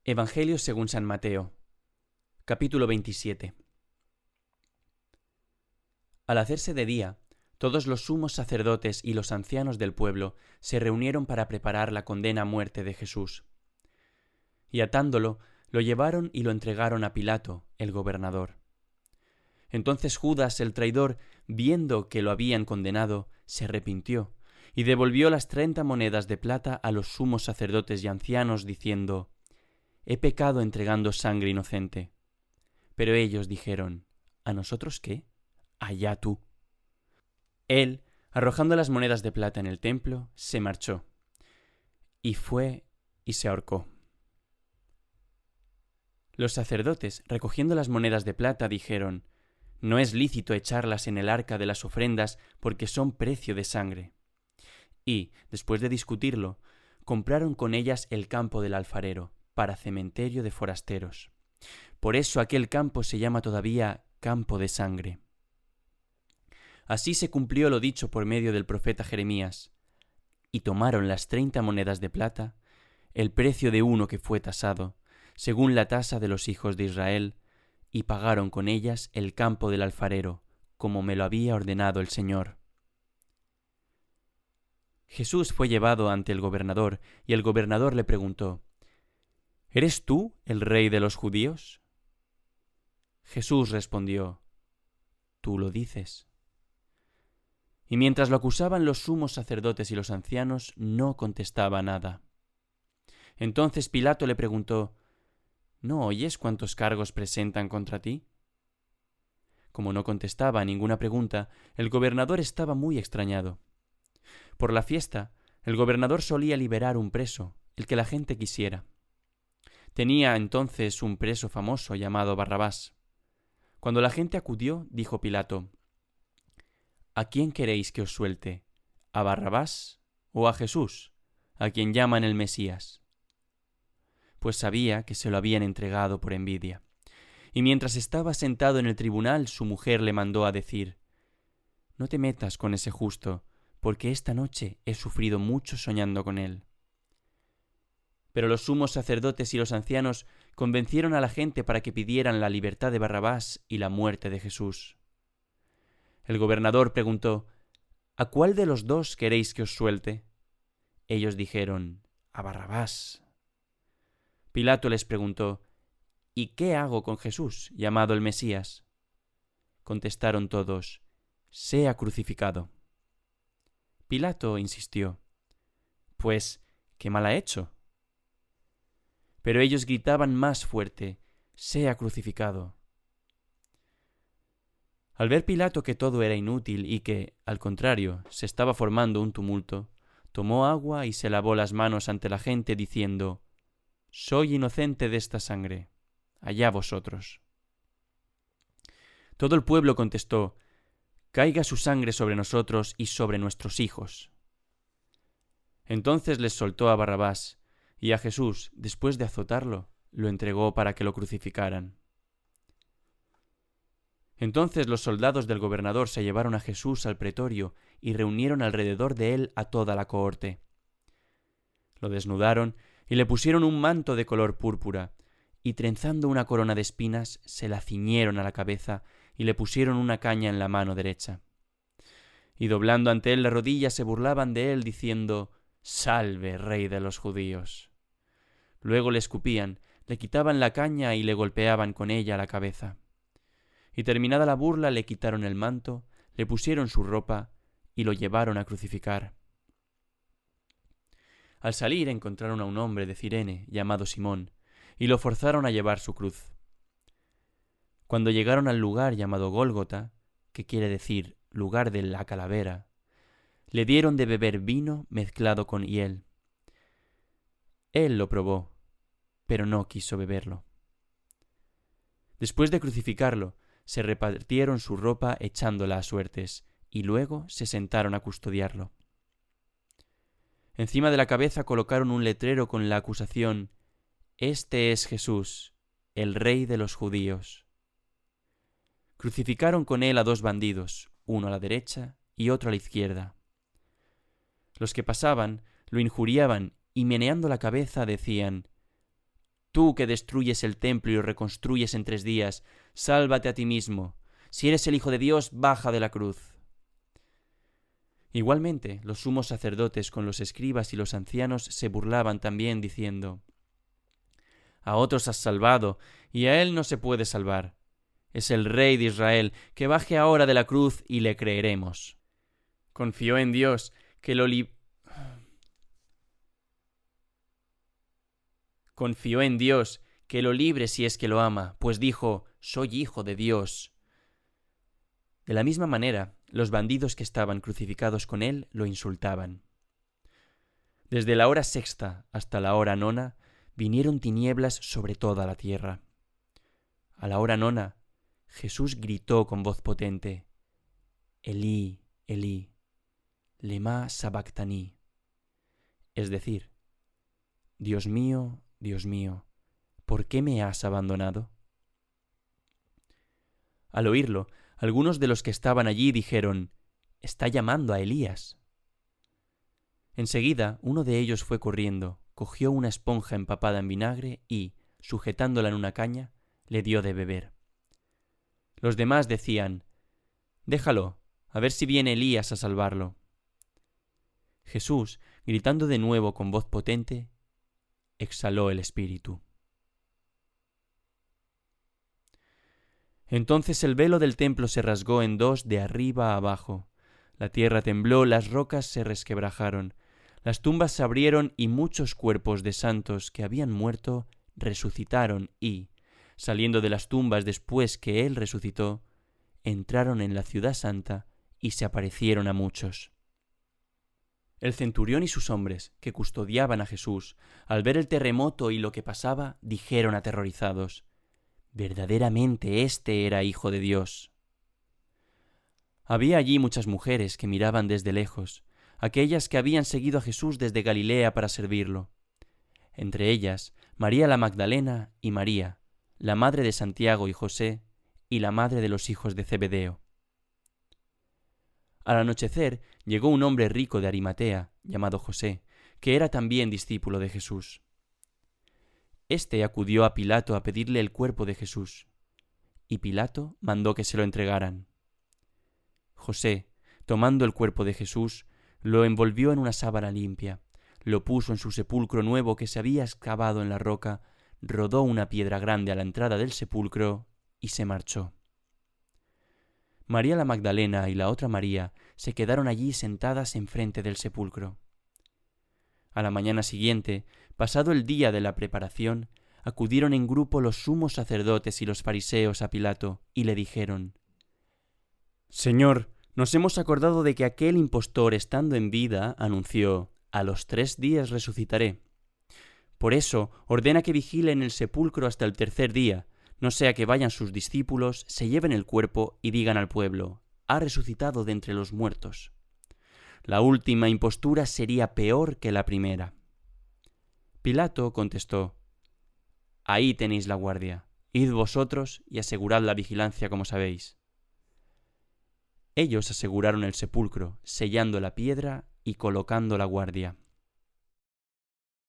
Evangelio según San Mateo, capítulo 27. Al hacerse de día, todos los sumos sacerdotes y los ancianos del pueblo se reunieron para preparar la condena a muerte de Jesús. Y atándolo, lo llevaron y lo entregaron a Pilato, el gobernador. Entonces Judas, el traidor, viendo que lo habían condenado, se arrepintió y devolvió las 30 monedas de plata a los sumos sacerdotes y ancianos, diciendo: «He pecado entregando sangre inocente». Pero ellos dijeron: «¿A nosotros qué? Allá tú». Él, arrojando las monedas de plata en el templo, se marchó, y fue y se ahorcó. Los sacerdotes, recogiendo las monedas de plata, dijeron: «No es lícito echarlas en el arca de las ofrendas, porque son precio de sangre». Y, después de discutirlo, compraron con ellas el campo del alfarero, para cementerio de forasteros. Por eso aquel campo se llama todavía Campo de Sangre. Así se cumplió lo dicho por medio del profeta Jeremías. Y tomaron las 30 monedas de plata, el precio de uno que fue tasado, según la tasa de los hijos de Israel, y pagaron con ellas el campo del alfarero, como me lo había ordenado el Señor. Jesús fue llevado ante el gobernador, y el gobernador le preguntó: «¿Eres tú el rey de los judíos?» Jesús respondió: «Tú lo dices». Y mientras lo acusaban los sumos sacerdotes y los ancianos, no contestaba nada. Entonces Pilato le preguntó: «¿No oyes cuántos cargos presentan contra ti?» Como no contestaba a ninguna pregunta, el gobernador estaba muy extrañado. Por la fiesta, el gobernador solía liberar un preso, el que la gente quisiera. Tenía entonces un preso famoso llamado Barrabás. Cuando la gente acudió, dijo Pilato: «¿A quién queréis que os suelte? ¿A Barrabás o a Jesús, a quien llaman el Mesías?» Pues sabía que se lo habían entregado por envidia. Y mientras estaba sentado en el tribunal, su mujer le mandó a decir: «No te metas con ese justo, porque esta noche he sufrido mucho soñando con él». Pero los sumos sacerdotes y los ancianos convencieron a la gente para que pidieran la libertad de Barrabás y la muerte de Jesús. El gobernador preguntó: «¿A cuál de los dos queréis que os suelte?» Ellos dijeron: «A Barrabás». Pilato les preguntó: «¿Y qué hago con Jesús, llamado el Mesías?» Contestaron todos: «Sea crucificado». Pilato insistió: «Pues, ¿qué mal ha hecho?» Pero ellos gritaban más fuerte: «Sea crucificado». Al ver Pilato que todo era inútil y que, al contrario, se estaba formando un tumulto, tomó agua y se lavó las manos ante la gente, diciendo: «Soy inocente de esta sangre. Allá vosotros». Todo el pueblo contestó: «Caiga su sangre sobre nosotros y sobre nuestros hijos». Entonces les soltó a Barrabás, y a Jesús, después de azotarlo, lo entregó para que lo crucificaran. Entonces los soldados del gobernador se llevaron a Jesús al pretorio y reunieron alrededor de él a toda la cohorte. Lo desnudaron y le pusieron un manto de color púrpura, y trenzando una corona de espinas se la ciñeron a la cabeza y le pusieron una caña en la mano derecha. Y doblando ante él la rodilla se burlaban de él, diciendo: «Salve, rey de los judíos». Luego le escupían, le quitaban la caña y le golpeaban con ella la cabeza. Y terminada la burla le quitaron el manto, le pusieron su ropa y lo llevaron a crucificar. Al salir encontraron a un hombre de Cirene llamado Simón, y lo forzaron a llevar su cruz. Cuando llegaron al lugar llamado Gólgota, que quiere decir lugar de la calavera, le dieron de beber vino mezclado con hiel. Él lo probó, pero no quiso beberlo. Después de crucificarlo, se repartieron su ropa echándola a suertes, y luego se sentaron a custodiarlo. Encima de la cabeza colocaron un letrero con la acusación: «Este es Jesús, el rey de los judíos». Crucificaron con él a 2 bandidos, uno a la derecha y otro a la izquierda. Los que pasaban lo injuriaban y meneando la cabeza decían: Tú que destruyes el templo y lo reconstruyes en 3 días, sálvate a ti mismo. Si eres el Hijo de Dios, baja de la cruz. Igualmente, los sumos sacerdotes con los escribas y los ancianos se burlaban también, diciendo: A otros has salvado, y a él no se puede salvar. Es el Rey de Israel, que baje ahora de la cruz y le creeremos. Confió en Dios, que lo libre si es que lo ama, pues dijo: Soy hijo de Dios. De la misma manera, los bandidos que estaban crucificados con él lo insultaban. Desde la hora 6ª hasta la hora 9 vinieron tinieblas sobre toda la tierra. A la hora 9, Jesús gritó con voz potente: Elí, Elí, lema sabactani. Es decir: Dios mío, ¿por qué me has abandonado? Al oírlo, algunos de los que estaban allí dijeron: Está llamando a Elías. Enseguida, uno de ellos fue corriendo, cogió una esponja empapada en vinagre y, sujetándola en una caña, le dio de beber. Los demás decían: Déjalo, a ver si viene Elías a salvarlo. Jesús, gritando de nuevo con voz potente, exhaló el espíritu. Entonces el velo del templo se rasgó en 2 de arriba a abajo. La tierra tembló, las rocas se resquebrajaron, las tumbas se abrieron y muchos cuerpos de santos que habían muerto resucitaron y, saliendo de las tumbas después que él resucitó, entraron en la ciudad santa y se aparecieron a muchos. El centurión y sus hombres, que custodiaban a Jesús, al ver el terremoto y lo que pasaba, dijeron aterrorizados: Verdaderamente éste era Hijo de Dios. Había allí muchas mujeres que miraban desde lejos, aquellas que habían seguido a Jesús desde Galilea para servirlo. Entre ellas, María la Magdalena y María, la madre de Santiago y José, y la madre de los hijos de Zebedeo. Al anochecer llegó un hombre rico de Arimatea, llamado José, que era también discípulo de Jesús. Este acudió a Pilato a pedirle el cuerpo de Jesús, y Pilato mandó que se lo entregaran. José, tomando el cuerpo de Jesús, lo envolvió en una sábana limpia, lo puso en su sepulcro nuevo que se había excavado en la roca, rodó una piedra grande a la entrada del sepulcro y se marchó. María la Magdalena y la otra María se quedaron allí sentadas enfrente del sepulcro. A la mañana siguiente, pasado el día de la preparación, acudieron en grupo los sumos sacerdotes y los fariseos a Pilato y le dijeron: Señor, nos hemos acordado de que aquel impostor, estando en vida, anunció: A los 3 días resucitaré. Por eso, ordena que vigilen el sepulcro hasta el 3er día, no sea que vayan sus discípulos, se lleven el cuerpo y digan al pueblo: Ha resucitado de entre los muertos. La última impostura sería peor que la primera. Pilato contestó: Ahí tenéis la guardia. Id vosotros y asegurad la vigilancia como sabéis. Ellos aseguraron el sepulcro, sellando la piedra y colocando la guardia.